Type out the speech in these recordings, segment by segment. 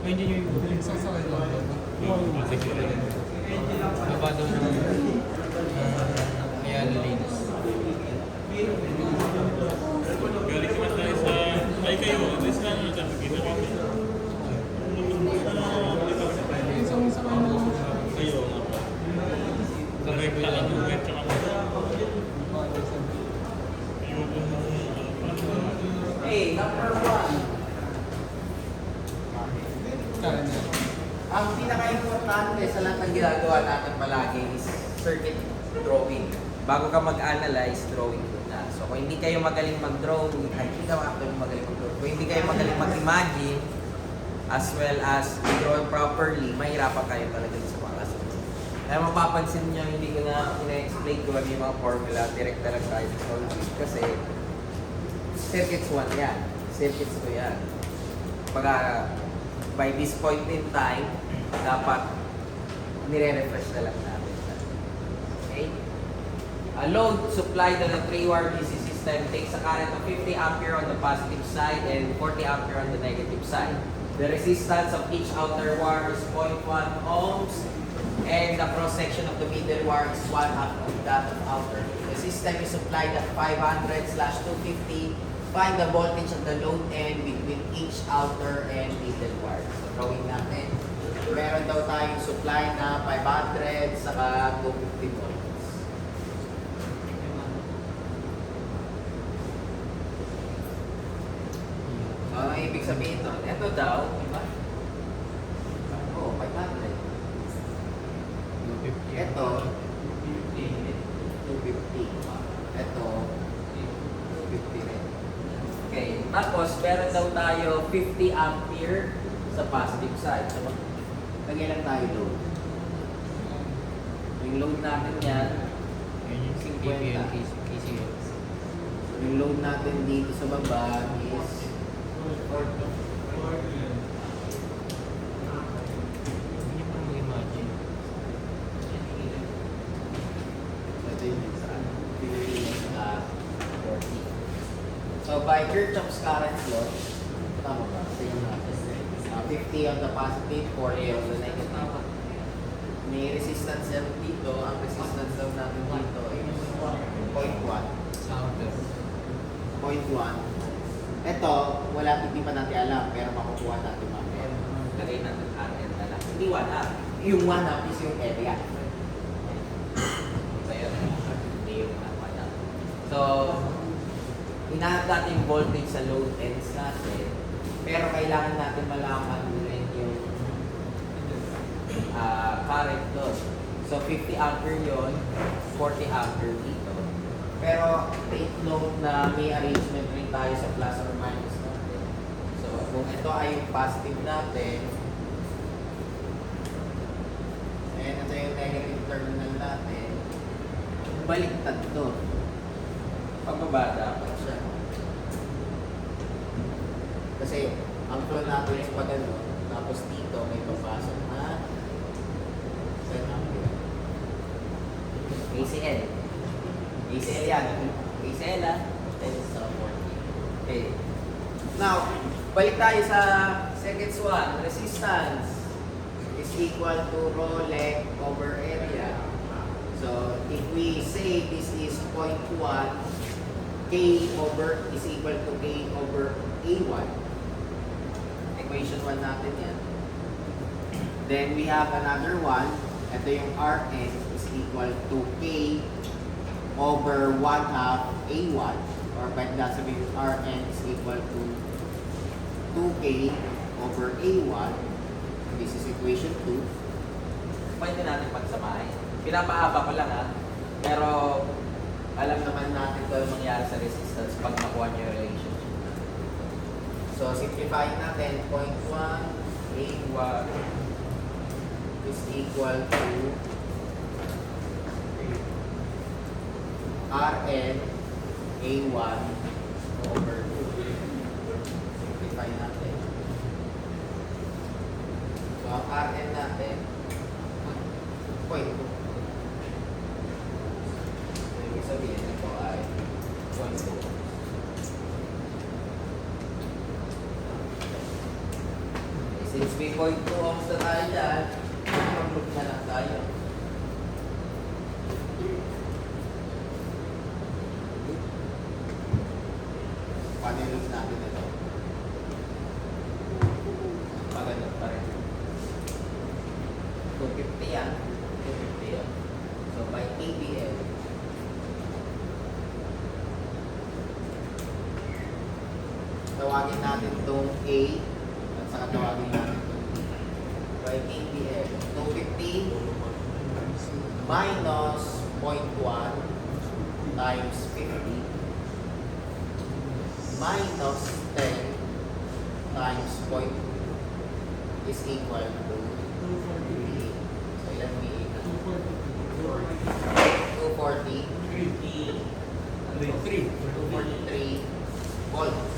Medyo yung sasakay lang. Baba daw ng Ayala Lanes. Galing naman tayo sa... Ay kayo, address lang nyo tapos kita kayo. Isang sakay na lang. Kayo nga pa. Sa rekta lang yung web tsaka mo. Ayoko mo. Hey, number 1. Ang pinaka-importante sa lahat ng ginagawa natin palagi is circuit drawing. Bago ka mag-analyze, drawing muna. So kung hindi kayo magaling mag-draw, hindi ka magaling mag-draw. Kung hindi kayo magaling mag-imagine, as well as draw properly, mahirapan kayo talaga sa mga kasunod. Kaya mapapansin nyo, hindi ko na ina-explain ko lang yung mga formula, direct na lang tayo sa solving. Kasi circuits 1 yan. Circuits 2 yan. Pagka by this point in time, dapat nire-refresh na lang natin. Okay? A load supplied on a 3-wire DC system takes a current of 50 ampere on the positive side and 40 ampere on the negative side. The resistance of each outer wire is 0.1 ohms and the cross-section of the middle wire is 1/2 of that of outer. The system is supplied at 500/250. Find the voltage of the load end between each outer and middle wire. So, gawin natin. Meron daw tayong supply na 500 saka 250 volts. So, ano ibig sabihin nun? Ito daw, diba? Oo, 500. Ito, 250. Ito, 250 rin. Okay, tapos meron daw tayo 50 ampere sa positive side. So, lagyan lang tayo load. Yung load natin yan, 50. Yung load natin dito sa baba is 40. Hindi pa mag-imagine. Ito yung isa. 50 at 40. So by Kirchhoff's current law, tama ba? Same natin. 50 on the positive, 40 on the negative. May resistance yan dito. Ang resistance daw natin dito is 0.1. Outer. 0.1. Ito, hindi pa natin alam, pero makukuha natin mamaya. Lagay natin RN na lang. Hindi 1/2. Yung 1/2 is yung area. So yun, hindi yung 1/2. So, hinahanap natin yung voltage sa load ends natin, pero kailangan natin malaman rin yung current doon. So 50 ampere yon, 40 ampere dito. Pero take note na may arrangement rin tayo sa plus or minus natin. So kung ito ay yung positive natin, and ito yung negative terminal natin, baliktad to. Pababa dapat siya. Kasi ang flow natin is pag ano, tapos dito may papasok na 10 ampere. ACL. ACL yan. ACL ah. 10 sa 40. Okay. Now, balik tayo sa circuits 1. Resistance is equal to rho length over area. So, if we say this is 0.1, K over is equal to K over A1. Equation 1 natin yan. Then we have another one. Ito yung Rn is equal to K over 1/2 A1. Or pwede na sabihin Rn is equal to 2K over A1. This is equation 2. Pwede natin pagsamahin. Pinapaaba ko lang ha. Pero alam naman natin kung ano mangyari sa resistance pag nakuha niyo yung relationship. So, simplifying natin, 0.1 A1 is equal to Rn A1 over 2. Simplify natin. So, ang Rn natin, 0.2. Ibig sabihin ito ay 0.2. Since 3.2 ohms na tayo dyan. Mag-loop na lang tayo. Panilog natin ito. Pagano'n pa rin. 250 yan. 250 yan. So by ABL. Tawagin natin itong A at saka tawagin natin itong B. By ABL. 250 minus 0.1 times 50 minus 10 times 0.2 is equal to 240. So ilan VA na? 240. 243 volts.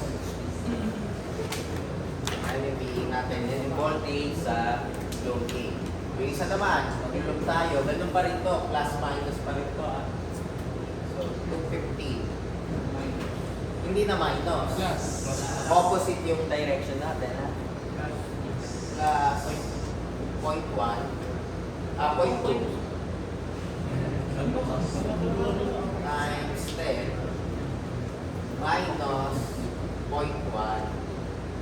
Ano yung VA natin? Yan yung voltage sa load A. Yung isa naman, mag-ilog tayo, ganun pa rin to, plus minus pa rin to. So 250. Hindi na minus. Plus. Opposite yung direction natin, ha? Plus 0.1. 0.2 times 10 minus 0.1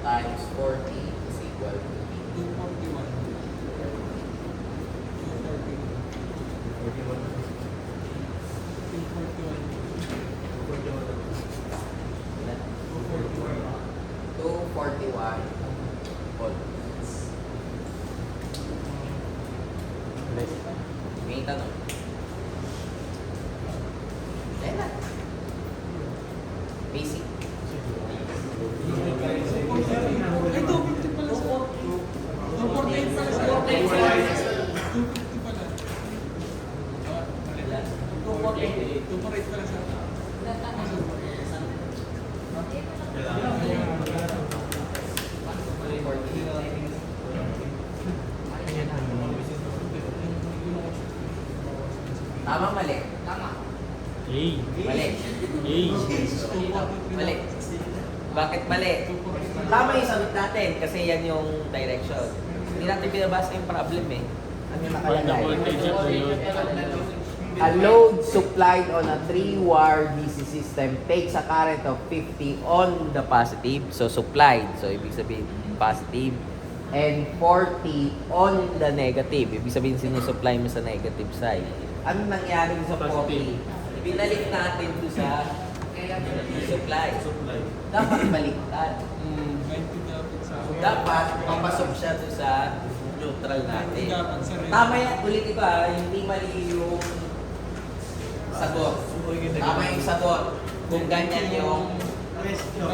times 40 is equal to 241. 241 volts. May tanong? Ayan na. Basic. Ay, 250 pala sa 248 pala sa 250 pala. Ilan? 248 pala sa Tama, mali. Tama. Hey! Mali. Hey! Mali. Bakit mali? Tama yung sagot natin kasi yan yung direction. Hindi natin binabasa yung problem eh. Ano yung nakalagay? A load supplied on a 3-wire DC system takes a current of 50 on the positive. So, supplied. So, ibig sabihin, positive. And 40 on the negative. Ibig sabihin, sinusupply mo sa negative side. Ano nangyari sa 40? Binalik natin to sa supply. Dapat baliktad. 90 dapat sa Dapat papasok siya to sa neutral natin. Dapat sa red. Tama yan, ulit ito hindi mali yung sagot. Tama yung sagot. Kung ganyan yung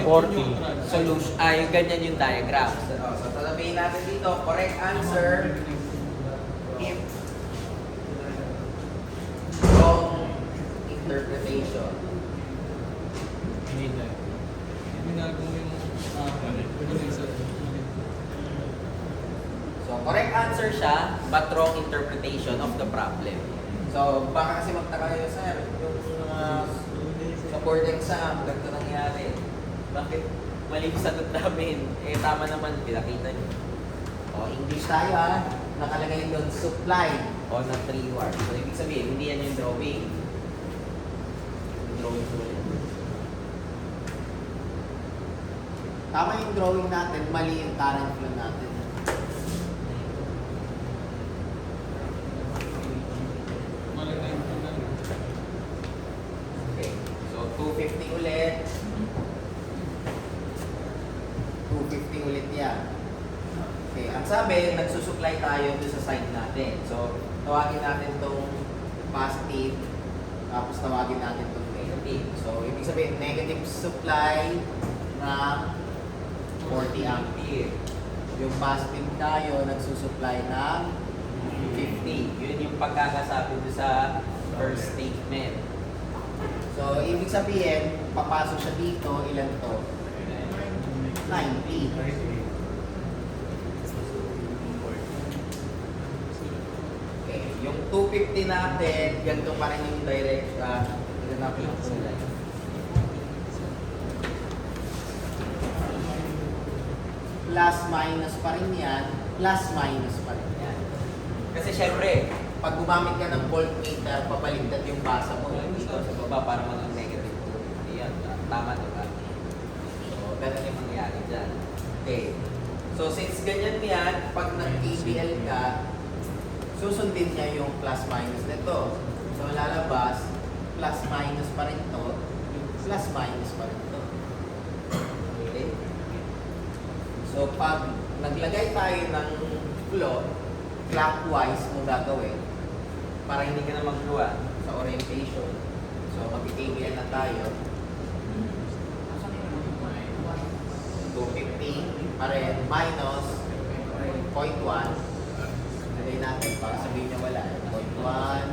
40. solution, yung ganyan yung diagram. So sasabihin natin dito, correct answer if wrong interpretation. Hindi na. Binago yung So, correct answer siya, but wrong interpretation of the problem. So, baka kasi magtaka kayo, sir, yung sa board exam, ganito nangyari. Bakit mali yung sagot namin? Eh, tama naman, pinakita niyo. O, English tayo ha. Nakalagay doon, supply on a 3-wire. So, ibig sabihin, hindi yan yung drawing. Yung drawing ko yan. Tama yung drawing natin, mali yung current flow natin. Okay, so 250 ulit. 250 ulit yan. Okay, ang sabi, nagsusupply tayo doon sa side natin. So, tawagin natin itong positive, tapos tawagin natin itong negative. So, ibig sabihin, negative supply ng 40 ampere. Yung positive tayo, nagsusupply ng 50. Yun yung pagkakasabi doon sa first statement. So, ibig sabihin, papasok siya dito, ilan to? 90. Okay, yung 250 natin, ganito pa rin yung direction. Tignan natin ang kulay. Plus minus pa rin yan. plus minus pa rin yan. Kasi syempre, pag gumamit ka ng voltmeter, papaligtad yung basa mo dito sa baba para maging negative 2. Yan, tama diba? So, ganun yung mangyayari dyan. Okay. So, since ganyan yan, pag nag-KVL ka, susundin niya yung plus minus nito. So, lalabas, plus minus pa rin to, plus minus pa rin to. Okay? So, pag naglagay tayo ng flow, clockwise mo gagawin para hindi ka na magluwa sa orientation. So, mag-KVL na tayo. 250 pa rin minus 0.1. Lagay natin para sabihin niya wala. 0.1,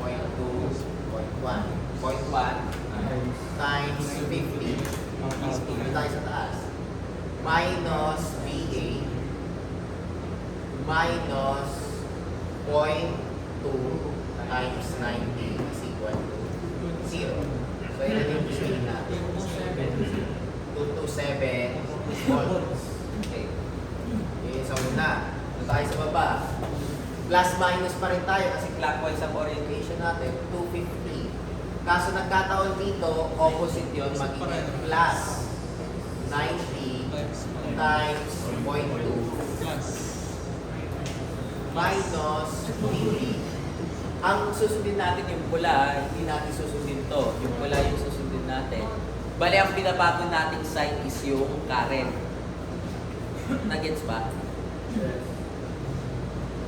0.2, 0.1. 0.1 times 50. Dito tayo sa taas. Minus VA minus 0.2 times 90 is equal to 0. So, yun yung gusto natin. 227 volts. Okay. Okay, so una. Ito tayo sa baba. Plus minus pa rin tayo kasi clockwise ang orientation natin. 250. Kaso nagkataon dito, opposite yun, magiging plus 90 times 0.2 Plus. minus 50. Ang susundin natin yung pula, hindi natin susundin to. Yung pula yung susundin natin. Bali, ang pinabago nating sign is yung current. Nagets ba?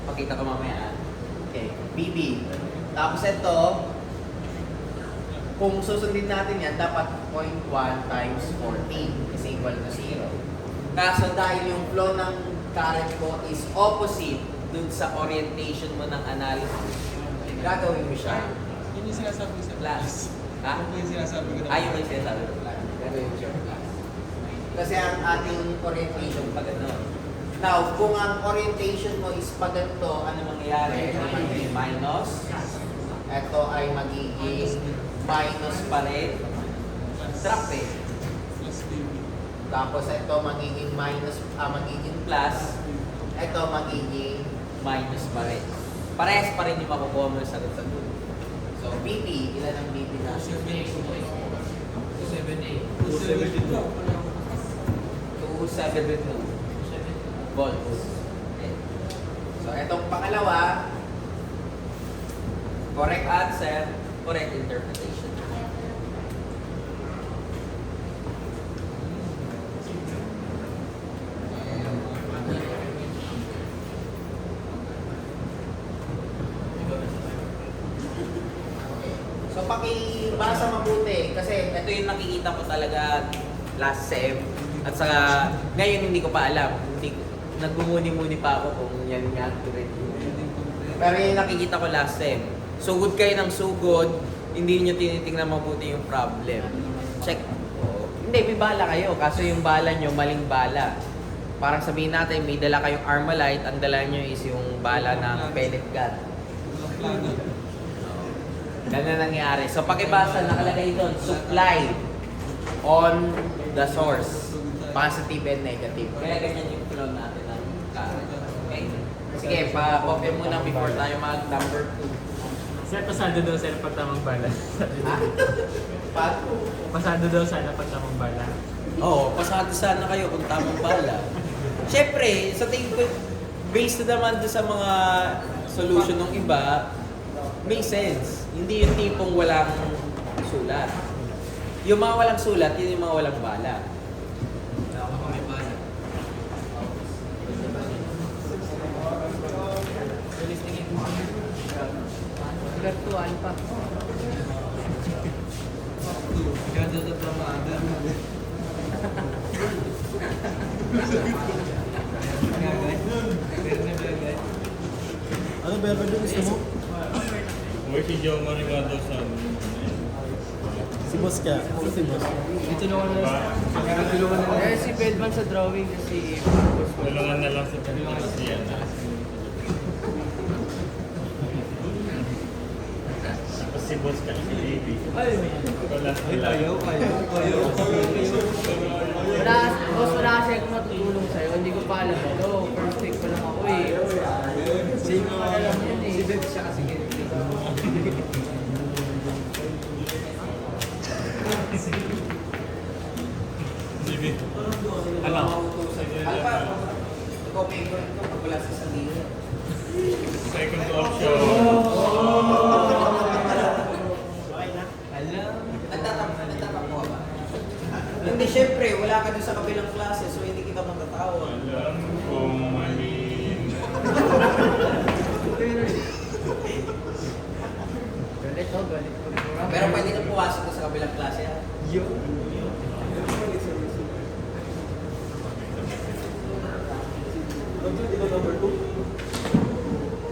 Pakita ko mamaya. Okay, BB. Tapos ito, kung susundin natin yan, dapat 0.1 times 14 is equal to 0. Kaso dahil yung flow ng current ko is opposite dun sa orientation mo ng analysis, gagawin mo siya Yun yung sinasabi ko sa plus. Ha? Yun yung sinasabi ko na. Ayun yung sinasabi ko plus. Gagawin mo siya plus. Kasi ang ating orientation pag ano. Now, kung ang orientation mo is pag ganito, ano mangyayari? Ito magiging minus. Ito ay magiging minus pa rin. Drop eh. Plus TV. Tapos ito magiging minus, magiging plus. Ito magiging minus pa rin. Parehas pa rin yung makukuha mo sa sagot sa dulo. So, BP, ilan ang BP na? 278. 272 volts. Okay. So, itong pangalawa, correct answer, correct interpretation. So, pakibasa mabuti kasi ito yung nakikita ko talaga last sem at saka ngayon hindi ko pa alam. Nagmumuni-muni pa ako kung yan nga accurate. Pero yung nakikita ko last sem. Sugod kayo ng sugod, hindi nyo tinitingnan mabuti yung problem. Check. Oh. Hindi, may bala kayo. Kaso yung bala nyo, maling bala. Parang sabihin natin, may dala kayong Armalite, ang dala nyo is yung bala ng pellet gun. Ganun nangyari. So, pakibasa, nakalagay doon, supply on the source. Positive and negative. Kaya ganyan yung flow natin ng current. Okay? Sige, pa-copy muna before tayo mag-number 2. Sir, pasado daw sir pag tamang bala. Ha? Pag? Pasado daw sana pag tamang bala. Oo, pasado sana kayo kung tamang bala. Siyempre, sa tingin ko, based naman doon sa mga solution ng iba, makes sense. Hindi yung tipong walang sulat. Yung mga walang sulat, yun yung mga walang bala. Virtual pa. Ganda na tramada. Ano ba yung gusto mo? Uy, si Joe Marigado sa Si Boss ka. Si Boss. Itulungan na lang. Itulungan na lang. Eh, si Bedman sa drawing kasi Tulungan na lang sa Pilipinas. Tapos si Boss ka, si Baby. Ay, Wala sila. kayo. wala kasi ako matutulong sa'yo. Hindi ko pa alam ito. Perfect pa lang ako eh. Same Hindi ko alam yun eh. Si Beb siya kasi ganito. Sige. Ano? Ano ba? Ikaw favorite ko pag wala sa sarili. Second option. Alam. Nagtatap mo ba? Hindi, syempre, wala ka dun sa kabilang klase, so hindi kita matatawag. Alam kong mali. Galit oh, galit ko. Pero pwede kang pumasok sa kabilang klase. Ha? Yo.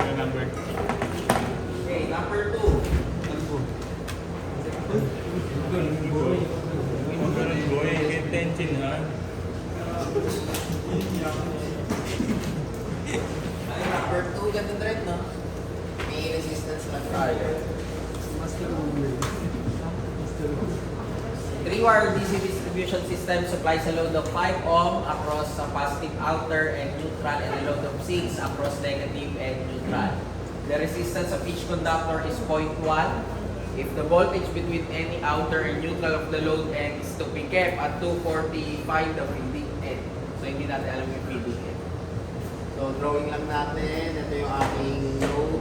Yung number. Okay, number 2. Ganun boy, intention ha. Ay, number 2, ganun rin, no? May resistance na trial. Three-wire DC distribution system supplies a load of 5 ohm across a positive outer and neutral and a load of 6 across negative and neutral. The resistance of each conductor is 0.1. If the voltage between any outer and neutral of the load end is to be kept at 240, find the feeding end. So hindi natin alam yung feeding end. So, drawing lang natin. Ito yung aking load.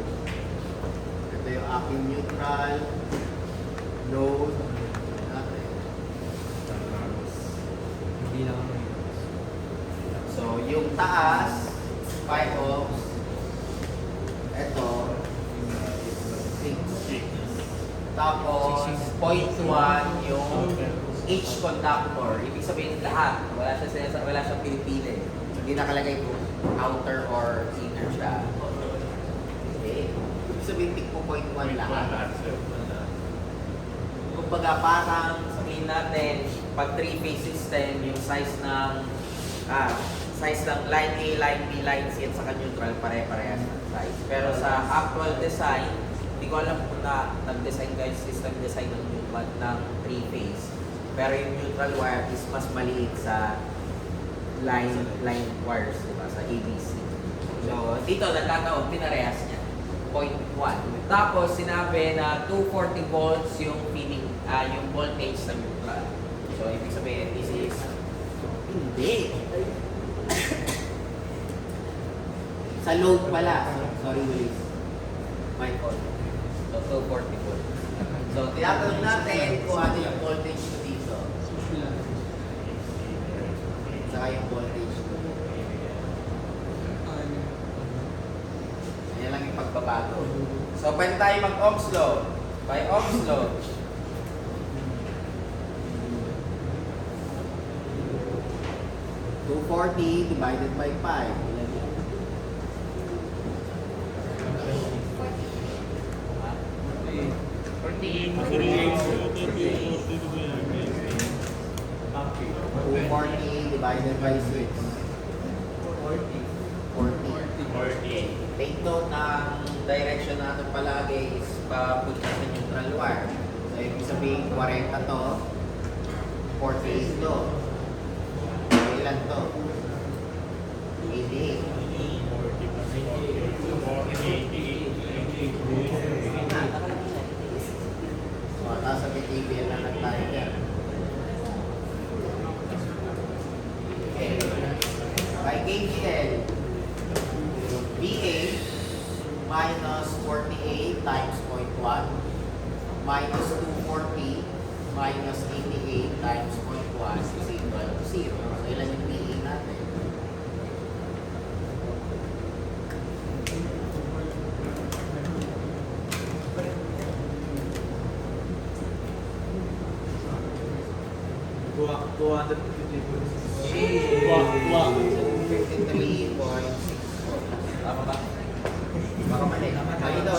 Ito yung aking neutral. Load. Natin. Hindi na kami. So, yung taas, 5 ohms. Ito, 6. Tapos, 0.1 yung each conductor. Ibig sabihin lahat. Wala siyang pinipili. Hindi nakalagay kung outer or inner siya. Okay. Ibig sabihin, tig po 0.1 lahat. Kumbaga parang sabihin natin, pag 3-phase system, yung size ng line A, line B, line C at saka neutral, pare-parehas ng size. Pero sa actual design, hindi ko alam kung nag-design guys, system design ng neutral ng 3-phase. Pero yung neutral wire is mas maliit sa line wires, diba? Sa ABC. So, dito nagkataon, pinarehas niya. 0.1. Tapos, sinabi na 240 volts yung feeding, yung voltage sa neutral. So, ibig sabihin, this is Hindi. Sa load pala. Sorry, Willis. My fault. so 240 volts. So, tinatanong natin kung ano yung voltage ko dito. Saka yung voltage ko. Ayan lang yung pagbabago. So, pwede tayo mag-ohms law. By ohms law, $240 divided by 5. Ilan yun? 240 divided by 6. 40. take note ng direction natin palagi is papunta sa neutral wire. So, ibig sabihin, 40 to. 48 to. Ilan to? 88. So, nasa BTBL na lang tayo dyan. Okay. By KVL, VA minus 48 times 0.1 minus 240 minus 88 times 0.1 is equal to 0. So, ilan yung VA natin? Wah. 53.6. Tama ba? Baka mali. Mali daw.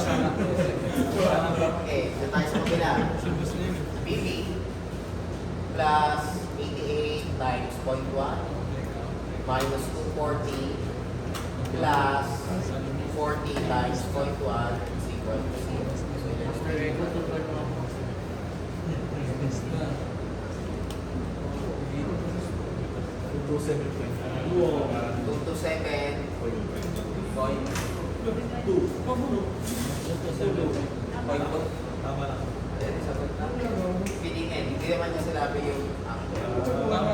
Okay, dito tayo sa kabila. BB plus 88 times 0.1 minus 240 plus 40 times 0.1 is equal to 0. So, ilan yung Wow. 2 to Point. Point 2. Tama lang. Feeding end. Hindi naman niya sinabi yung Tama.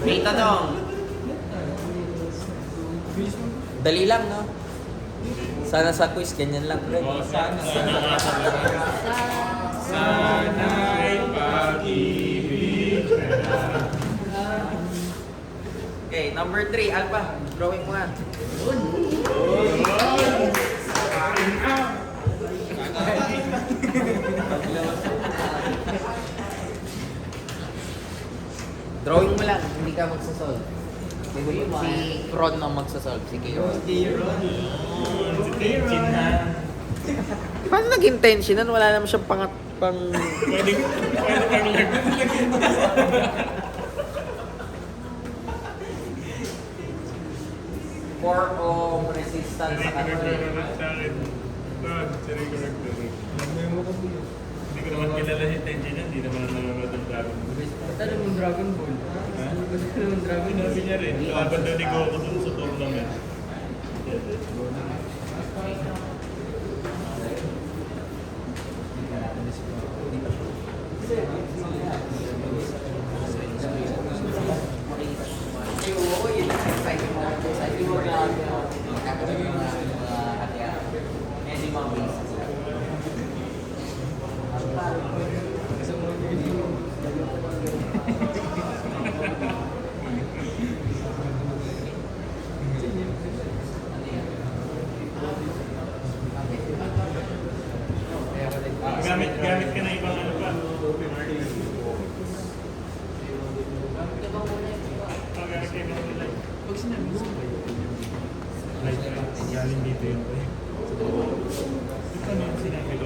May tanong. Dali lang, no? Sana sa quiz, ganyan lang, bro. Oh, sana sana'y pag-ibig ka na. Okay, number 3, Alpha. Drawing mo nga. Drawing mo lang, hindi ka magsasolve. Si Ron ang magsasolve, si Kieron. Si Tenchin na. Paano naging tension? Wala naman siyang pang... Pwede kang lag. For of resistance sa Sarili ko country. nagturo sa akin. Ron, sarili ko nagturo. Hindi ko naman kilala si Tenchin yan. Hindi naman nanonood ng Dragon Ball. Basta naman Dragon Ball. Ha? Basta naman Dragon Ball. Sinabi niya rin, laban daw ni Goku dun sa tournament. Oo, yun ang exciting mo. Exciting mo na nakakasal yung mga hati-hati. Eh, di mga basics lang. Gamit ka na ibang ano pa. Gamit ka ibang nila. Pag sinabi mo, Ay, galing dito yun. Ano yung sinabi ko?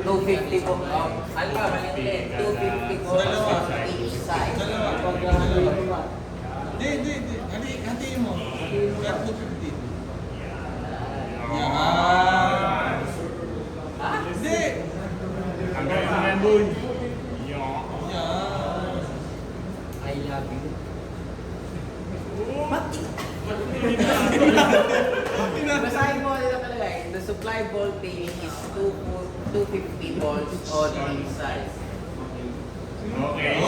$250 po. Ano ka, maliit? $250 po each side. Hindi. Hatiin mo. Kaya 250. Hindi. Ang gaya na yan, boy. Yeah. I love you. Basahin mo nila nakalagay. The supply voltage is 250 volts on each side. Okay.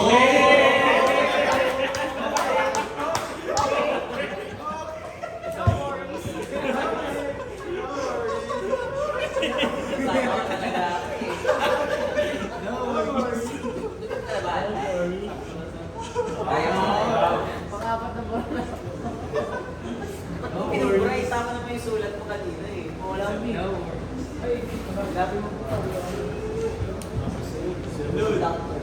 Tama talaga. Kaya mo. Pang-apat na bola. Ba't mo pinubray? Tama naman yung sulat mo kanina eh. Wala mo eh. Labi mo po. Conductors.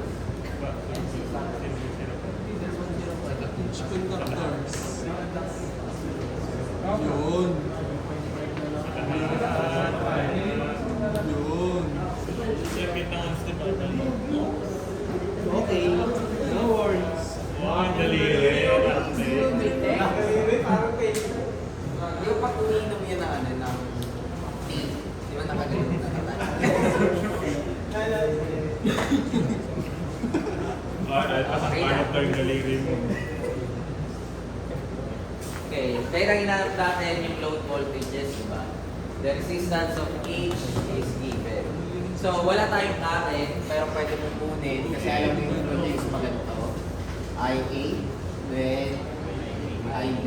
Yun. Yun. Circuit ng step up. Okay. No worries. Wow, dali rin. Yung pag umiinom yun na ano, ng tea, di ba nakagaling na kita? Dahil pasang-panap lang yung daliri mo. Okay, kaya lang hinanap natin yung load voltages, di ba? The resistance of each is given. So, wala tayong current, pero pwede mong kunin kasi alam mo yung voltage pa ganito. IA, then IB,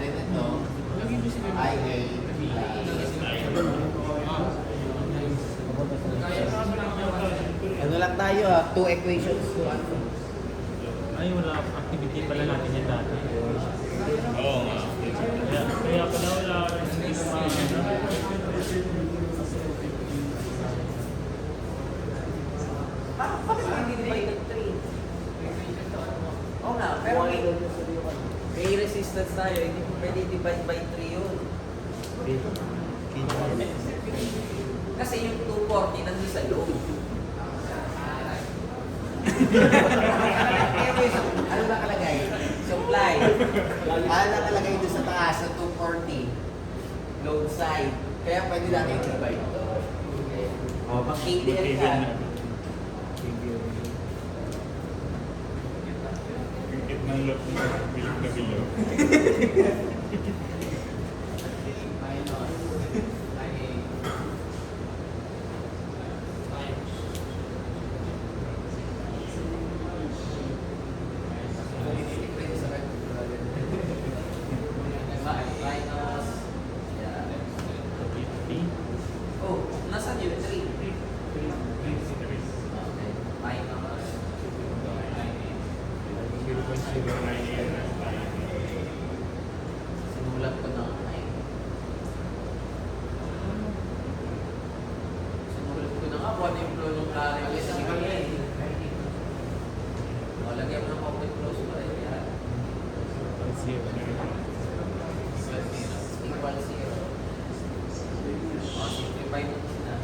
then ito, IA, tayo ah. 2 equations to ano. Ay, wala. Activity pala natin yan dati. Oo nga. Kaya pala wala rin Bakit hindi divide ng 3? Oo nga, pero may resistance tayo, hindi mo pwede divide by 3 yun. Kasi yung 240 nandun sa loob. Ano nakalagay? Supply. Ano nakalagay doon sa taas sa 240? Load side. Kaya pwede natin divide ito. Okay. O, mag-KDL ka. Kikit ng loob mo. Bilog na bilog. Minus. Yeah. Oh, nasaan yun? 3. Okay. Minus. Sinulat ko na 9. Sinulat ko na nga kung ano yung flow ng klaro. O, lagyan mo ng open close pa rin yan. Equal 0. O, simplify mo na.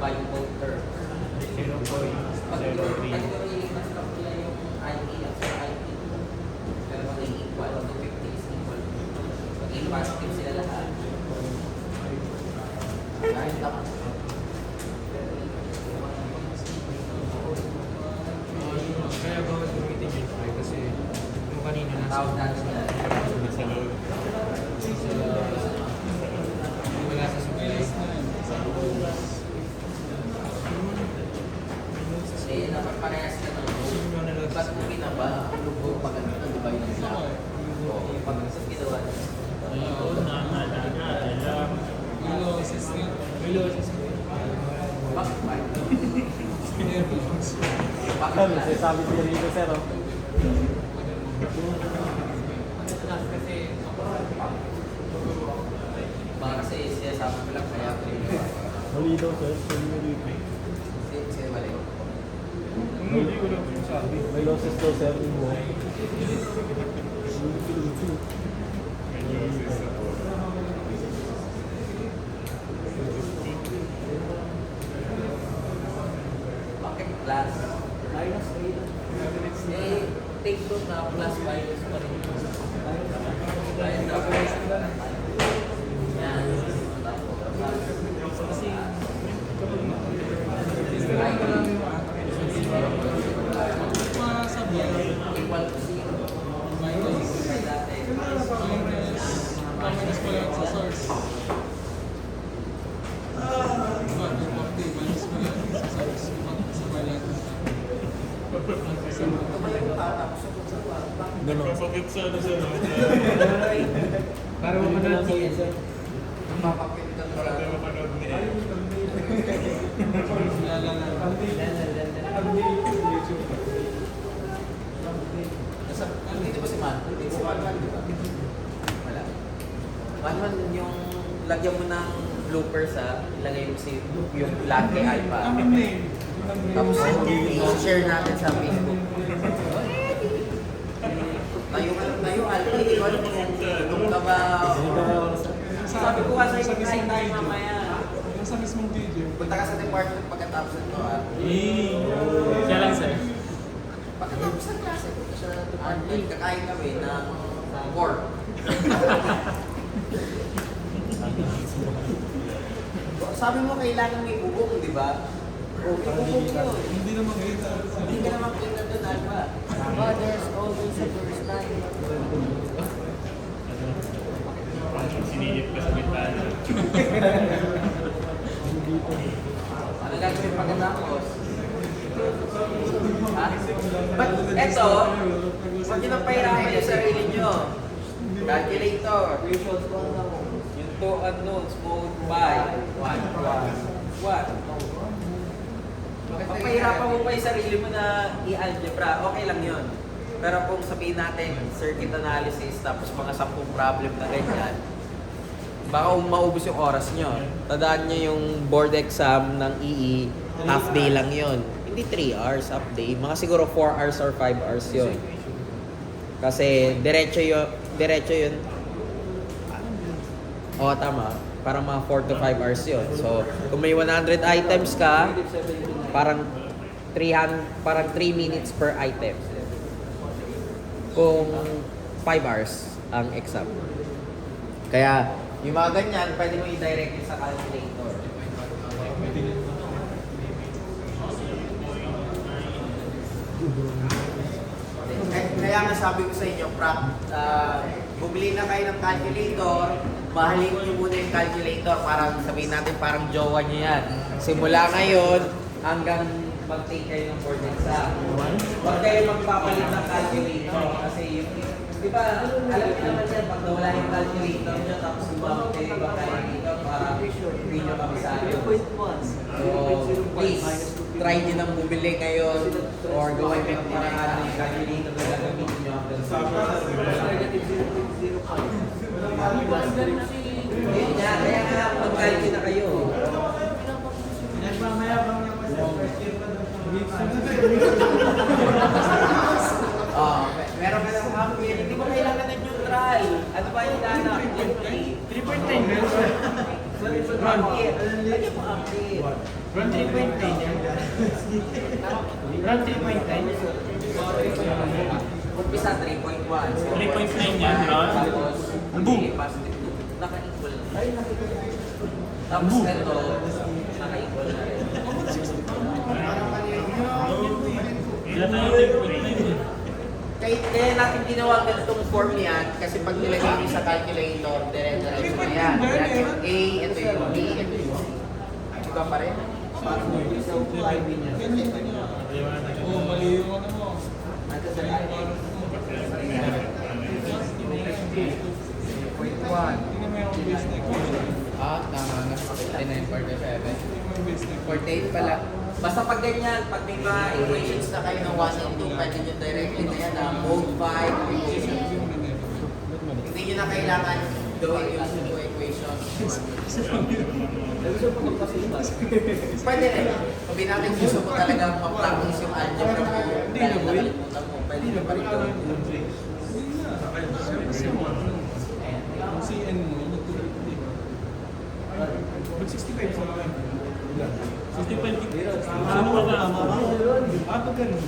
By motor. Pag ilimas ka nila yung IE at sa IP, pero pag equal, 250 is equal. Pag positive sila lahat. Kahit tama. Kaya bawal gamitin yung fly kasi yung kanina Ang nasa tawag natin na Sa loob. wala sa supply. eh, dapat parehas ka ng load. Ba't mo pinaba? Ang lubog pag ano, di ba yung nila? Oo, pag sa ginawa niya. Bakit ba? Bakit Ano, ba? sabi niya rito, sir, oh. Baka kasi sinasabi ko lang kaya ako yung ginawa. Mali daw, sir. Mali mo rito. Sino mali? Hindi ko lang sabi. May losses daw, sir. Mo. May losses ako. Bakit plus? Minus 3. Eh, take note na plus minus pa rin. Ayun na. Yan. Kasi, equal to 0. Minus dati. Minus pala sa source. Minus pala sa source. Sa balance. Tumayo ka, tapos Ganon. Kapagit sa ano sa loob. Para mapanood ko yun. mapapilitan mo Para lang. tayo mapanood ni Ed. Dito ba si Man? Dito si Man, di ba? Wala. Man, yung lagyan mo ng bloopers ha, ilagay mo si yung vlog kay Alpha. Tapos i-share natin sa Facebook. Tayo Alpha, hindi ko alam kung ka ba... Sabi ko kasi kain tayo mamaya. Sa mismong video. Punta ka sa department pagkatapos nito ha. Siya lang, sir. Pagkatapos ng klase, punta siya sa department. Kakain kami ng pork. Sabi mo kailangan may bubong, di ba? O, may bubong yun. Hindi naman kita. Hindi ka naman kita doon, Alpha. There's always a first time. Ano gagawin pagkatapos? Ha? But eto, huwag nyo nang pahirapan yung sarili nyo. Calculator. Yung two unknowns, mode 5. What? Pagpahirapan mo pa yung sarili mo na i-algebra, okay lang yun. Pero kung sabihin natin, circuit analysis, tapos mga 10 problem na ganyan, baka maubos yung oras nyo. Tandaan nyo yung board exam ng EE, half day lang yun. Hindi 3 hours, half day. Mga siguro 4 hours or 5 hours yun. Kasi diretso yun. Oo, tama. Parang mga 4 to 5 hours yun. So, kung may 100 items ka, parang 3 minutes per item. Kung 5 hours ang exam. Kaya, yung mga ganyan, pwede mo i-direct yun sa calculator. Kaya nga sabi ko sa inyo, bumili na kayo ng calculator, mahalin nyo muna yung calculator, parang sabihin natin parang jowa nyo yan. Simula ngayon hanggang mag-take kayo ng board exam. Huwag kayo magpapalit ng calculator kasi yung, di ba, alam niyo naman yan, pag nawala yung calculator nyo, tapos gumamit kayo ibang calculator para hindi nyo kabisado. So, please, try nyo nang bumili ngayon or gawin yung paraan ng calculator na gagamitin nyo hanggang sa yun nga, kaya nga mag-calculate na kayo. Meron ka ng ampere, hindi mo kailangan ng neutral. Ano ba yung hinahanap? 3.10. Ampere. Lagyan mo ampere. Run 3.10 yan. Run 3.10. Umpisa 3.1. 3.9 yan, Ron. Tapos, Boom. positive 2. Naka-equal na. Tapos ito, naka-equal na rin. Ilan na yung 3.9 yan? Kaya natin ginawa ganitong form yan kasi pag nilagay nyo sa calculator, dire-diretso na yan. Yan yung A, ito yung B, ito yung C. Iba pa rin? Oo, mali yung ano mo. Tingnan mo yung base na equation. Tama na. 59 for the 7. Tingnan mo yung base na equation. 48 pala. Basta pag ganyan, pag may mga equations na kayo ng 1 and 2, pwede nyo directly na yan na mode 5 equation. Hindi nyo na kailangan gawin yung two equations. Pwede rin. Sabi natin gusto mo talaga ma-practice yung algebra mo. Dahil nakalimutan mo, pwede nyo pa rin gawin. Hindi na. Kasi mo, ang CN mo, mag-250 ka. Mag-65 sa mga. 65 gigs. Ano ba ka? Pag ganun,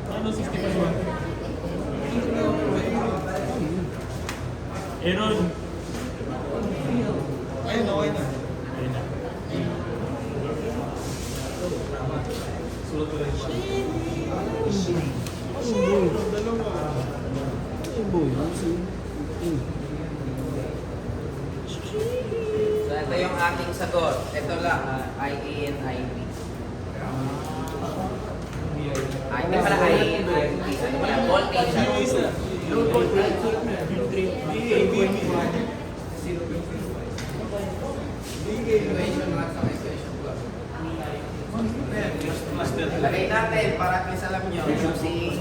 Ano 65 ba? Aaron. ayun, okay na. Ayun na. Sulat ko rin siya. Dalawa. So, ito yung ating sagot. Ito lang, IA and IB. Hindi pala IA and IB. Ano pala? Voltage. Low voltage. Equation 1 sa equation 2. Lagay natin para at least alam nyo using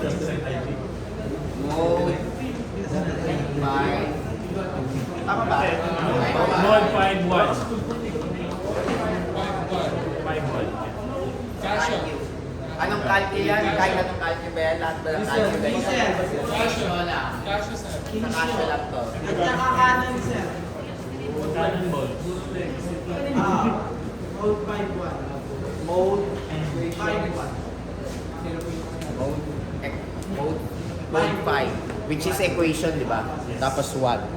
mode 5. Tama ba? Mod 5 watts. 5 watts. Kasha. Anong calci yan? Kahit anong calci ba yan? Lahat ba ng calci ba yan? Wala. Kasha sir. Sa kasha lang to. Canon ball. Mode 5. Which is equation, di ba? Tapos 1.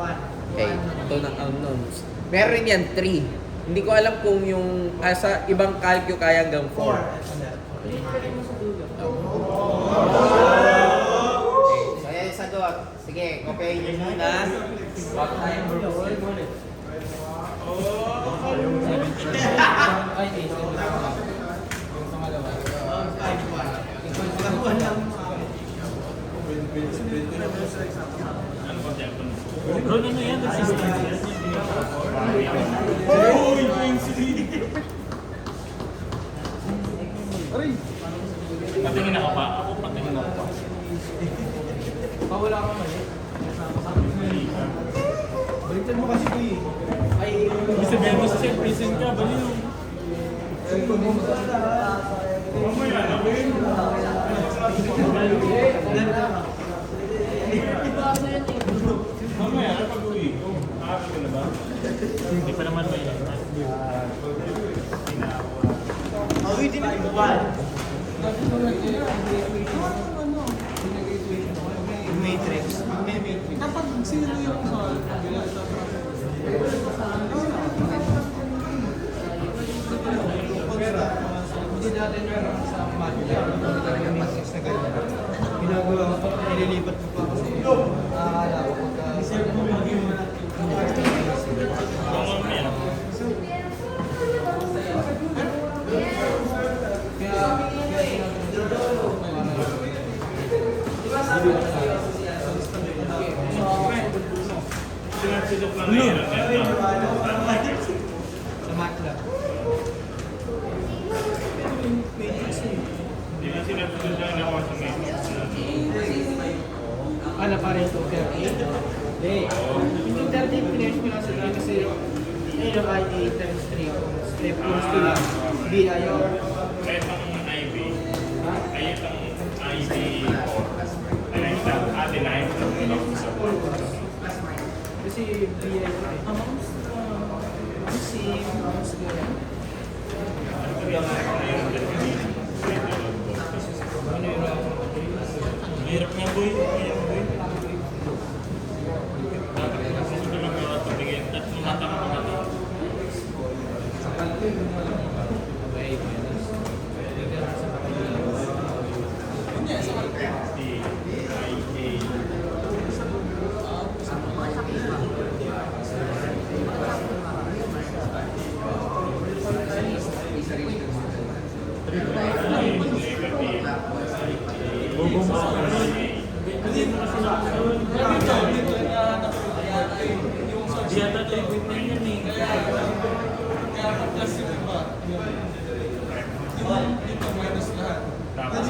Okay. Ito ng unknowns. Meron yan 3. Hindi ko alam kung yung sa ibang calcio kaya hanggang 4. Okay, so yan yung sagot. Sige, kopyahin nyo muna. Wag tayo. Ay, 8. Yung pangalawa. Ano ba dyan? Bro, ano yan? Consistency. Patingin ako pa. Ako patingin ako pa. Pawala ka mali. Baliktad mo kasi ko eh. Ay, Ibig sabihin mo sa prison ka, baliw. Mamaya na. Mamaya na pag-uwi ko. Nakapit ka na ba? Hindi pa naman may Matrix. Kapag sino yung sa kabila, Hindi natin meron sa Manila. Hindi talaga matrix na ganyan. Ginagawa ko pa, nililipat ko pa kasi nakakala ko pagka... Mamaya. Sinasidok lang ngayon. Sa MATLAB. Hindi na sinasidok lang ako sa ngayon. Ano pa rin ito? 30? Hindi. Yung 30 finish ko lang sa 3 kasi yun yung IA times 3 kung step equals to lang. Hindi na yun. Kaya itong IB. Kaya itong IB. Kaya itong adenine. Kasi BI ko eh. Kasi amounts ko yan. Ano yung Hirap nga boy. Hirap boy. Gusto lang mga tumingin. Tatlong mata ka mga ito. Di yata ito equipment yan eh. kaya plus yung iba. Yung dito minus lahat. Tapos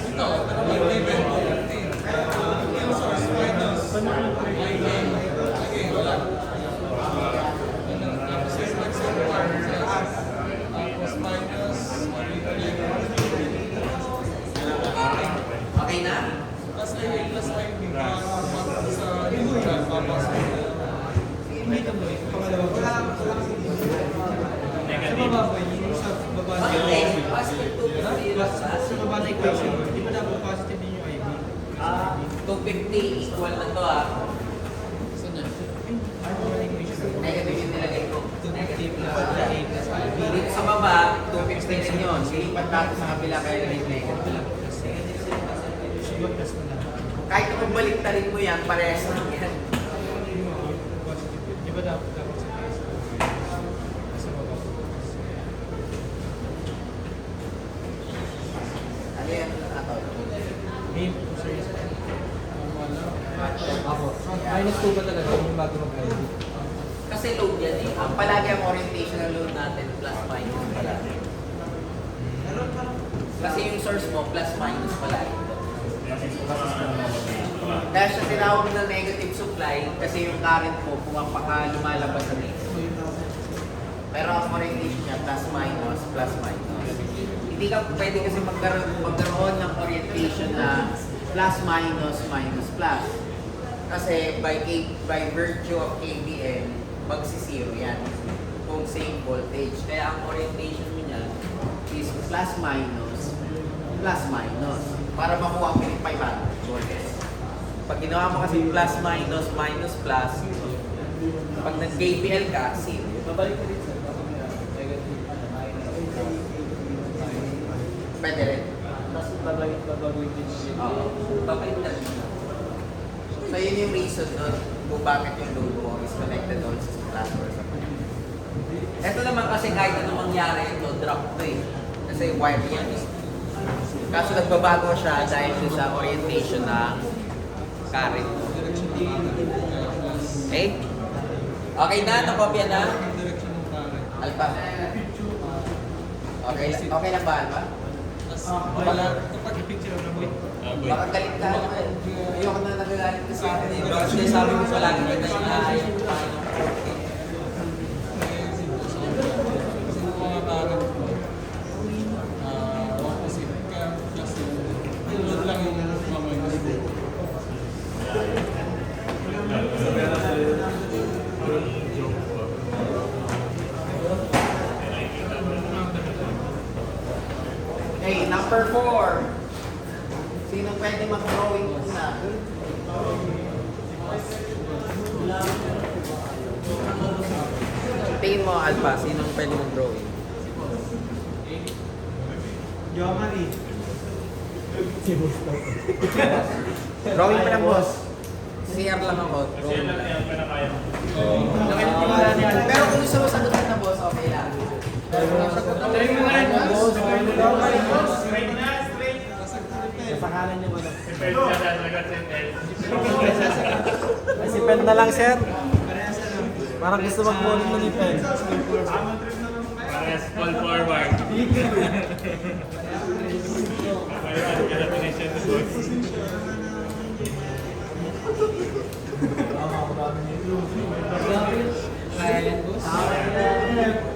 Ito, pero may level 14. Yung source minus okay, wala. Tapos yung reservoir tapos minus Okay na? plus ay plus ay sa neutral tapos Hindi ka mo eh. Pangalawa. Wala kasi dito. Sa baba po, yung sa baba na Okay. Positive 250 Plus, sa baba na equation, di ba dapat positive din yung IB? 250 equal na to ah. saan yan? Ano ba na equation? Negative yung nilagay ko. 250 plus A plus IB. Dito sa baba, 250 din yun. Silipat natin sa kabila kaya negative. Yung plus mo na. Kahit kung baliktarin mo yan, parehas lang yan. Positive. Di ba dapat sa case? Sa baba. Ano yan? Ato. Game, serious. Ako. Minus 2 ba talaga yung bago mag-IB? Kasi load yan eh. Ang palagi ang orientational load natin, plus minus palagi. Kasi yung source mo, plus minus palagi. Dahil siya tinawag na negative supply, kasi yung current mo, lumalabas sa negative. Pero ang orientation niya, plus minus, plus minus. Hindi ka pwede kasi magkaroon ng orientation na plus minus, minus plus. Kasi by virtue of KVL, magsisiro yan kung same voltage. Kaya ang orientation mo niya is plus minus, plus minus. Para makuha mo yung 500 volts. Pag ginawa mo kasi plus minus, minus plus, pag nag-KVL ka, zero. Babalik ka rin sa Pwede rin. Tapos babagawin din yun. Oo. Papalitan. So yun yung reason nun kung bakit yung load mo is connected doon sa class or sa phone. Ito naman kasi kahit anong mangyari ito, drop to eh. Kasi wire yan eh. Kaso nagbabago siya dahil dun sa orientation ng current. Okay? Okay na? Nakopya na? Direction ng current. Alpha. Okay lang ba, Alpha? Tapos, wala, kapag Picture na boy. Boy. Baka galit ka naman. Ayoko na nagagalit ka sa akin. Kasi sabi mo palagi kita yung ayaw ko tayo ng okay. kasi yung mga current ko, opposite ka, plus yun lang yung mamay na siguro. Okay, number 4. Sino pwede mag-drawing una? Tingin mo, Alpha, sino pwede mag-drawing? Jomari. Drawing pa lang, boss. CR lang ako. Kasi yan lang yung pinakaya mo. Pero kung gusto mo sagutin na, boss, okay lang. Try mo nga yun, boss. Sa pangalan niyo ano? Si Pwede ka sasagat si Ted. Si Pen na lang, sir. Parang gusto mag-bowling na ni Pen. Parehas fall forward. Parehas ka na finisyon ni boss.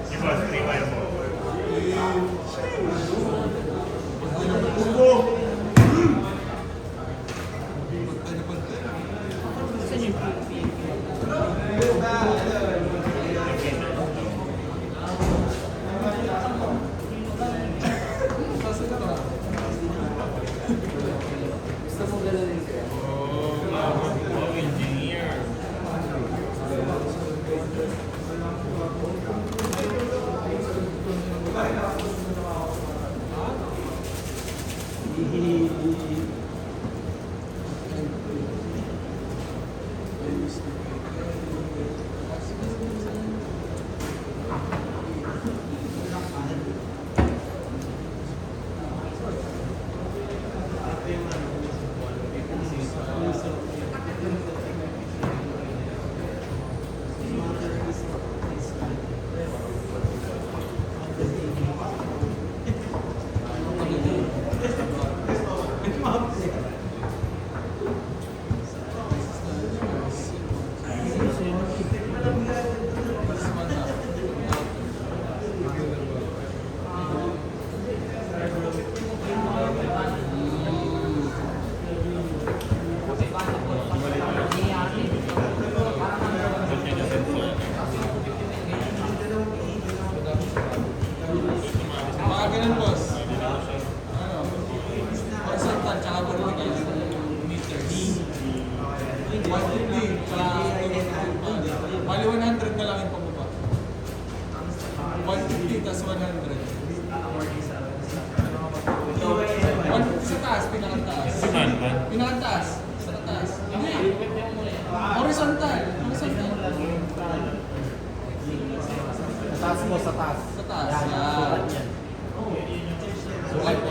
Si boss, 3 wire mo. Oh, engineer. Mga ganun, boss. Ano? Horizontal, tsaka vertical meters. 150, tsaka bali 100 na lang yung pababa. 150 tas 100. Sa taas, pinakataas. Saan ba? Pinakataas. Sa taas. Hindi. Horizontal. Horizontal. Taas mo sa taas. Sa taas. Yan. Sukat mo.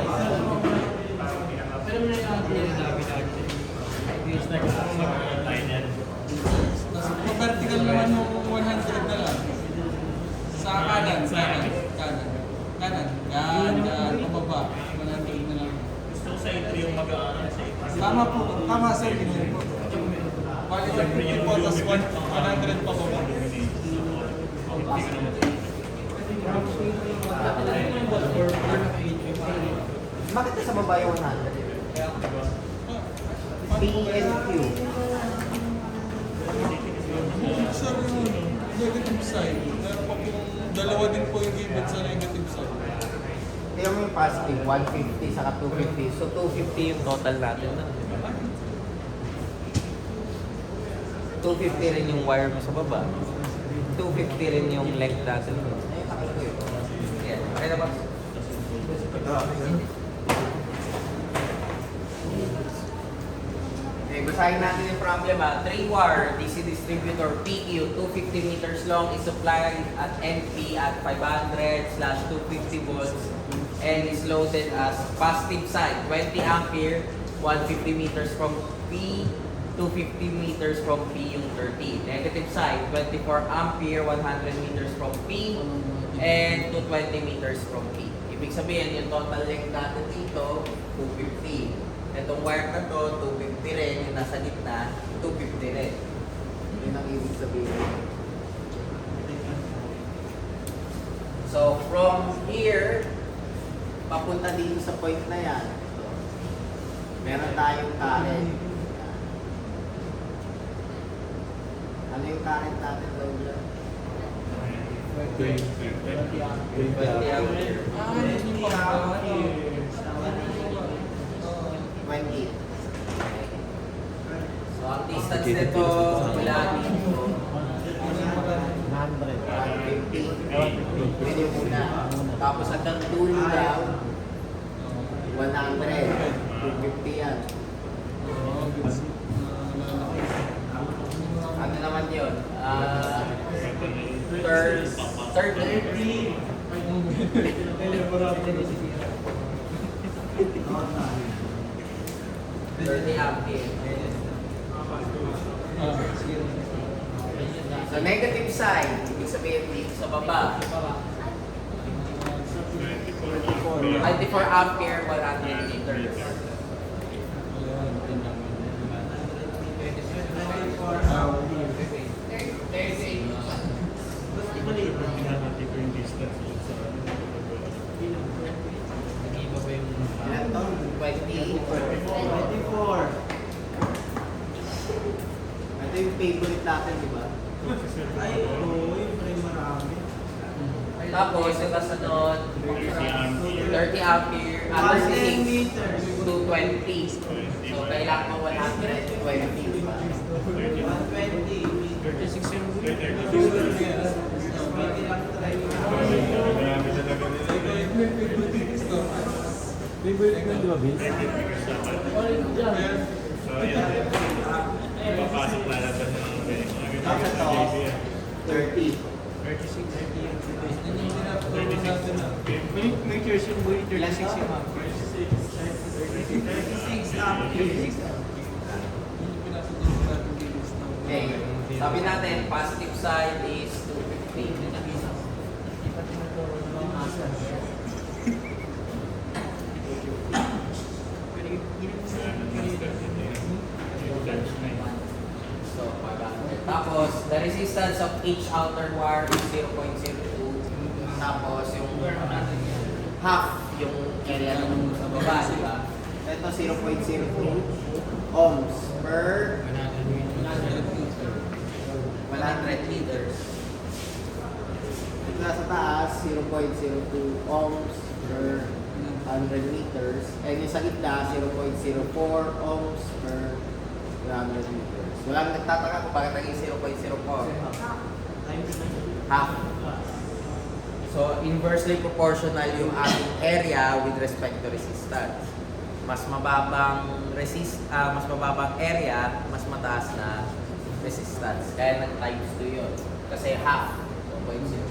Tapos vertical naman yung 100 na lang. Sa kanan, sa kanan. Kanan. Yan. Pababa. 100 na lang. Gusto ko sa ito yung mag-aaral sa ito. Tama po. Tama, sir. Yun po. Bali 150 po, tapos 100 pababa. Bakit nasa baba yung 100? P and Q. Sir, yung negative side. Meron pa pong dalawa din po yung given sa negative side. Tingnan mo yung positive, 150 saka 250. So 250 yung total natin. 250 rin yung wire mo sa baba. 250 rin yung length natin. Ayun, nakalagay. Yan. Okay na ba? basahin natin yung problema. 3-wire DC distributor PQ 250 meters long is supplied at NP at 500/250 volts and is loaded as positive side 20 ampere 150 meters from P, 250 meters from P yung 30. Negative side 24 ampere 100 meters from P and 220 meters from P. Ibig sabihin yung total length natin dito 250. Itong wire na to, 250 rin. Yung nasa gitna, 250 rin. Yun ang ibig sabihin. So, from here, papunta dito sa point na yan, meron tayong current. Ano yung current natin daw dyan? 20 ampere. Hindi pa. 20. So, ang distance nito mula dito, 150. Yun yung una. Tapos hanggang dulo daw, 100. 250 yan. Ano naman yun? 30 ampere. So negative side, ibig sabihin dito sa baba. 24 ampere, 100 liters. Pinahati ko yung distance sa Ilan to? 20. 24. Ito yung favorite natin, di ba? Ay, oo, yung frame marami. Tapos yung kasunod, 30 ampere, 10 meters. 220. So kailangan mo 120, di ba? 120 meters. 36 yung 20 lang tayo. marami talaga nila. Favorite ko, di ba, Vince? So, yan. Papasok na natin ng Tapos ito, 30. 36. May curious yung boy, 36 yung ma'am. 36 ampere. Okay. Sabi natin, positive side is 250. So, 500. Tapos, the resistance of each outer wire is 0.02. Tapos, yung half yung area ng sa baba, di ba? Ito 0.02 ohms per 100 liters. ito nasa taas 0.02 ohms per 100 meters and yung sa gitna 0.04 ohms per 100 meters. Walang nagtataka kung bakit naging 0.04. Half. So, inversely proportional yung ating area with respect to resistance. Mas mababang area, mas mataas na resistance. Kaya nag-times 2 yun. Kasi half, 1.04.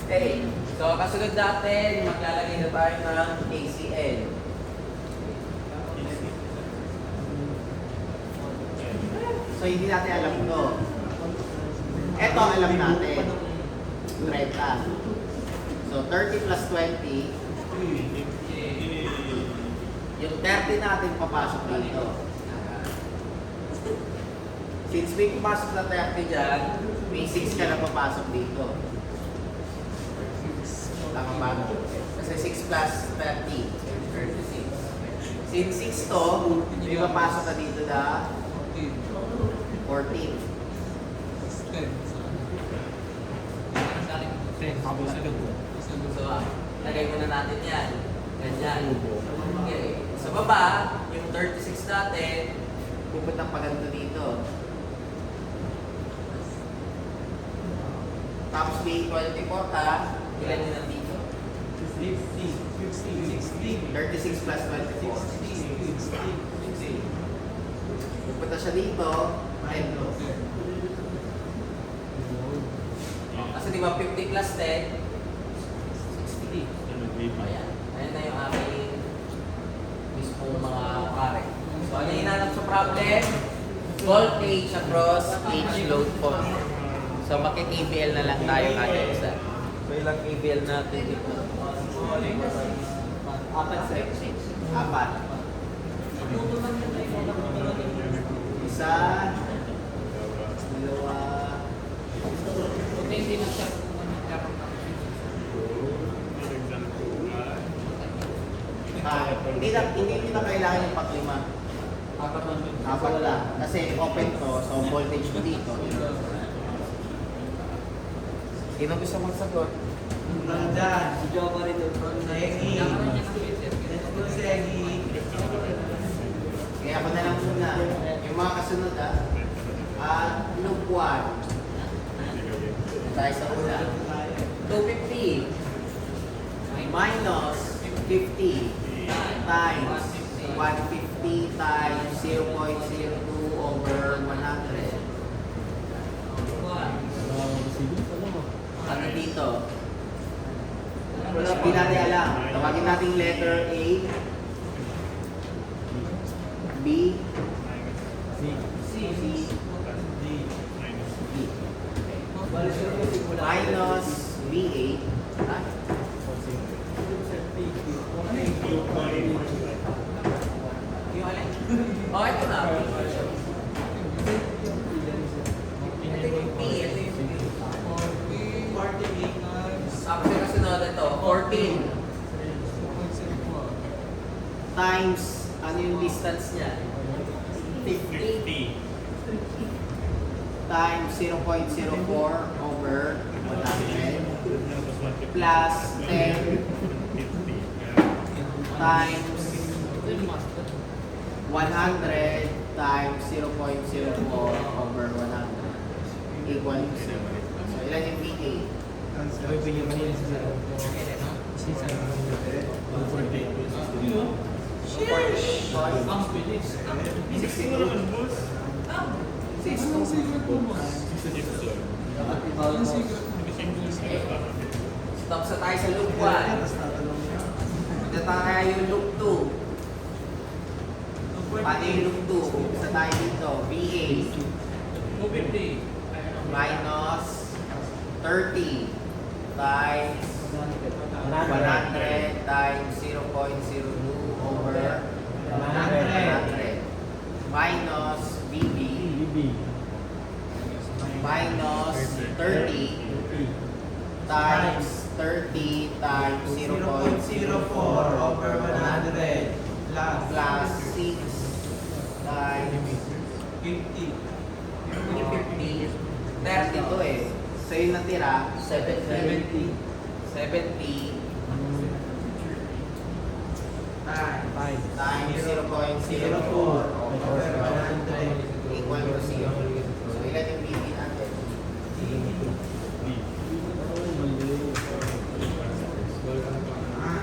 Okay, so kasunod natin, maglalagay na tayo ng KCL. So hindi natin alam ito. Ito alam natin. 30. So 30 plus 20, yung 30 natin papasok dito. Since may pumasok na 30 dyan, May 6 ka na papasok dito. tama ba? Kasi 6 plus 30, 36. Since 6 to, may papasok na dito na 14. 10. So, lagay muna natin yan. Ganyan. Okay. Sa baba, yung 36 natin, pupuntang pa ganito dito. Tapos may 24 ka, ilan yun nandito? 36 plus 24. 60. Pupunta siya dito, 10 low. Kasi di ba 50 plus 10, 60. Ayan. Ayan na yung aming mismong mga pare. So ano yung hinanap sa problem? Voltage across each load point. So maki-KVL na lang tayo kada isa. So ilang KVL natin dito? 4 sections. 4. Isa, dalawa, hindi na kailangan yung paklima. Apat lang. Kasi open to, so voltage ko dito. Sino gusto magsagot? Nandyan, si Jova rin doon. Segi. Let's go, Segi. Kaya ako na lang muna. Yung mga kasunod loop 1. Tayo sa una. 250 minus 50 times 150 times 0.02 over 100. Ano dito? Hindi natin alam. Tawagin natin letter A, B, C, D, minus B8. Ha? Yung alin? Oh, ito na. Ito yung B. Ito yung B. 48 times Tapos yung kasunod ito, 14 times, ano yung distance niya? 50 times 0.04 over 100 plus 10 times 100 times 0.04 over 100 equal to 0. So, ilan yung BA? Sabi bigyan mo niya sa Anong secret po mo? Anong secret? Stop sa tayo sa loop 1. Punta tayo yung loop 2. Paano yung loop 2? Sa tayo dito, BA. 250 minus 30 times 100 times 0.02 over 100 minus BB minus 30 times 30 times 0.04 over 100 plus 6 times 50. 50 30 to eh. So yung natira 70 times 0.04 over 100 equal to 0. So ilan yung BB natin? Ha?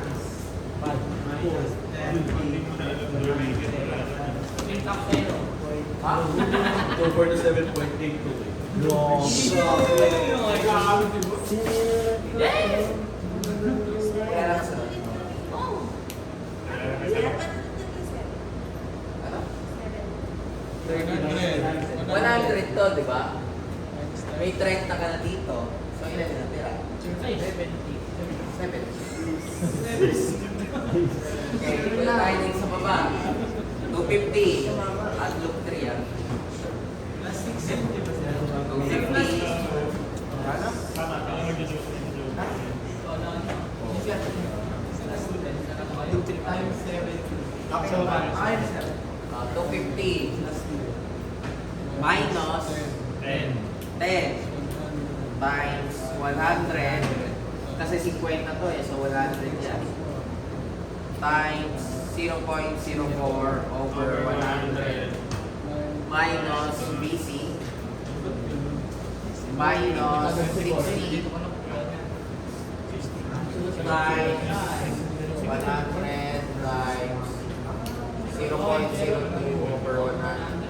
247.82. Kaya lang sa ano? 100 to, di ba? May 30 ka na dito. So ilan yung natira? 70. Okay, wala tayo dito sa baba. 250 at loop 3 ah. 250. Ano? Tama, tama mag-joke. Times 70. Okay, So, fine. 250 minus 10. 10 times 100 kasi 50 to eh, so 100 yan times 0.04 over 100 minus BC minus 60 times 100 times 0.02 over 100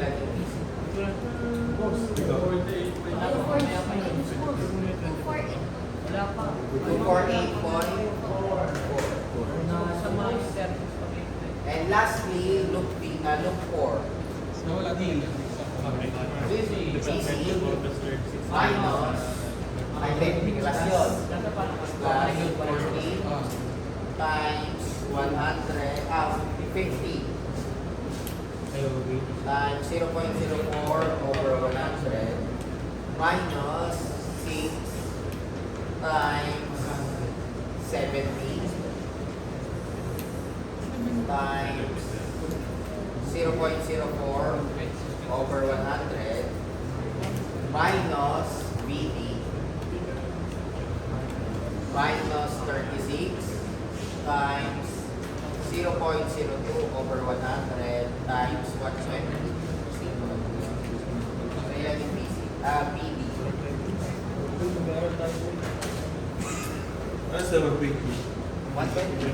Ilan yung PC? 248.4. And lastly, loop 4. Nawala din. PC minus identification plus 40 times 100, 50 times 0.04 over 100 minus 6 times 70 times 0.04 over 100 minus VD minus 36 times 0.02 over 100 times 120. So, yan yung BD. Ano sa mag-quick? 216.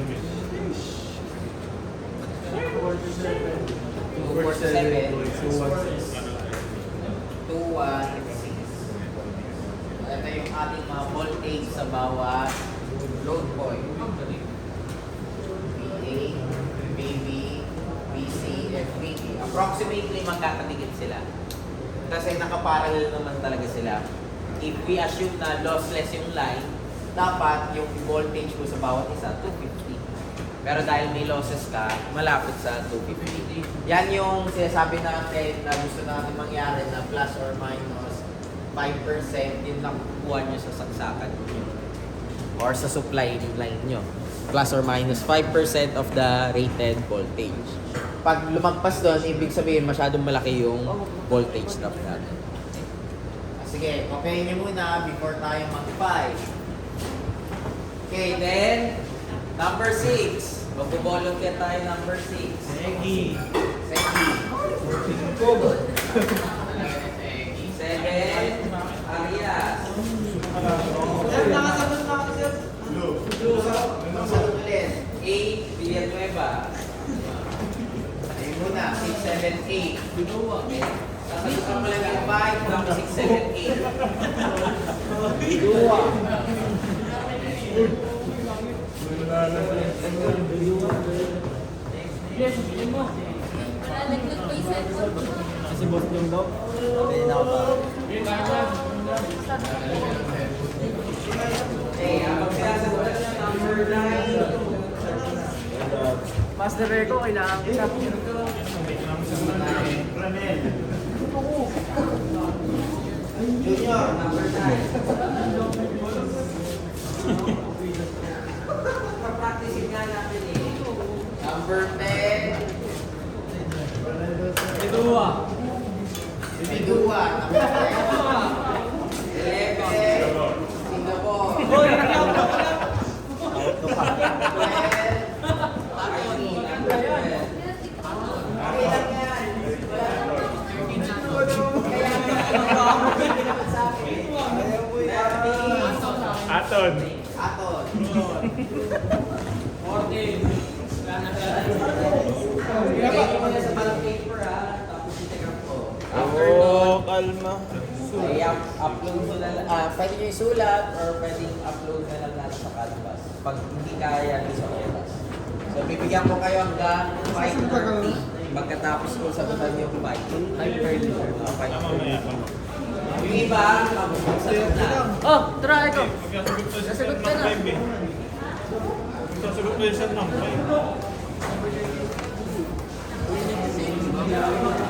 Ito yung ating mga voltage sa bawat load point. VA, VB, VC, and VD. Approximately magkakadikit sila. Kasi nakaparallel naman talaga sila. If we assume na lossless yung line, dapat yung voltage mo sa bawat isa 250. Pero dahil may losses ka, malapit sa 250. Yan yung sinasabi natin na gusto natin mangyari na plus or minus 5%, yun lang kukuha nyo sa saksakan nyo or sa supply line nyo. Plus or minus 5% of the rated voltage. Pag lumagpas doon, ibig sabihin masyadong malaki yung voltage drop natin. Sige, okay nyo muna before tayo mag-5. Okay, then, number 6. Mag-volunteer tayo number 6. Segi. 7, Arias. Nakasagot na ako, sir. Masagot ulit. 8, Villanueva. Ayun muna, 6, 7, 8. Okay. Sasagutan mo lang yung 5, kung 6, 7, 8. Dua. Kasi boss yung daw. Okay, pag sinasagutan nyo number 9. Master Rico, kailangan kita. Junior, number 9. Pag-practicein nga natin eh. Number 10. Ito Bidua, number 10. 11. Singapore. 12. 13. Number 12. Okay lang yan. Aton. Aton. Lagay mo na sa ballot paper ha, tapos i-check ko. After nun, kalma. ay upload mo na lang, pwede nyo isulat or pwede upload na lang natin sa Canvas pag hindi kaya nyo sa oras. So bibigyan ko kayo hanggang 5:30 pagkatapos ko sagutan nyo 5. 5:30. Mamaya. Yung iba, magsasagot na. Oh, try ko. Magsasagot ka na. Magsasagot na yung ng 5.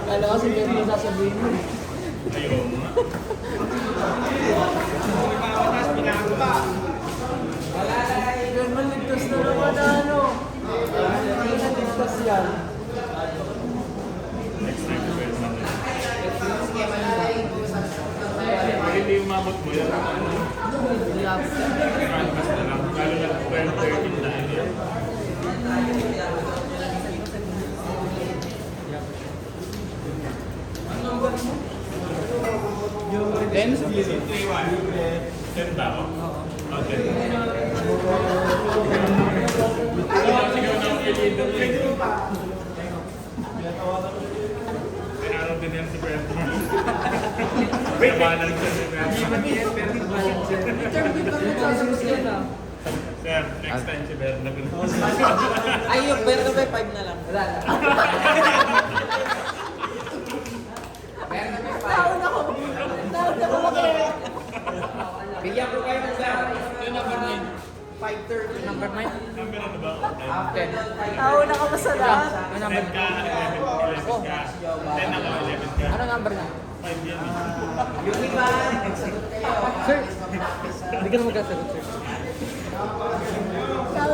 Kala kasi ganun yung sasabihin mo. Ayaw mo nga. Wala na kayo. Ganun, ligtas na naman na ano. Hindi na ligtas yan. Next time ko pwede naman. Sige, malalay ko sa Pag hindi umabot mo yan, canvas na lang. Lalo na 12-13 na yan. Then, 10 ba ako? Okay. Sigaw na ang leader. Pinaraw din yan si Berto. Kabalan siya si Berto. Sir, next time si Berto. Ay, yung Berto ba 5 na lang? Wala na. Meron na may Taon ako. Taon ako makaya. Bigyan ko kayo ng gano'n. Yung number 9. 5:30. Number 9. Number ano ba? After. Taon ako masala. 10 ka, 11 ka. 10 ako, 11 ka. Ano number na? 5 yan eh. Yung iba, nagsagot kayo. Sir, hindi ka na magkasagot, sir.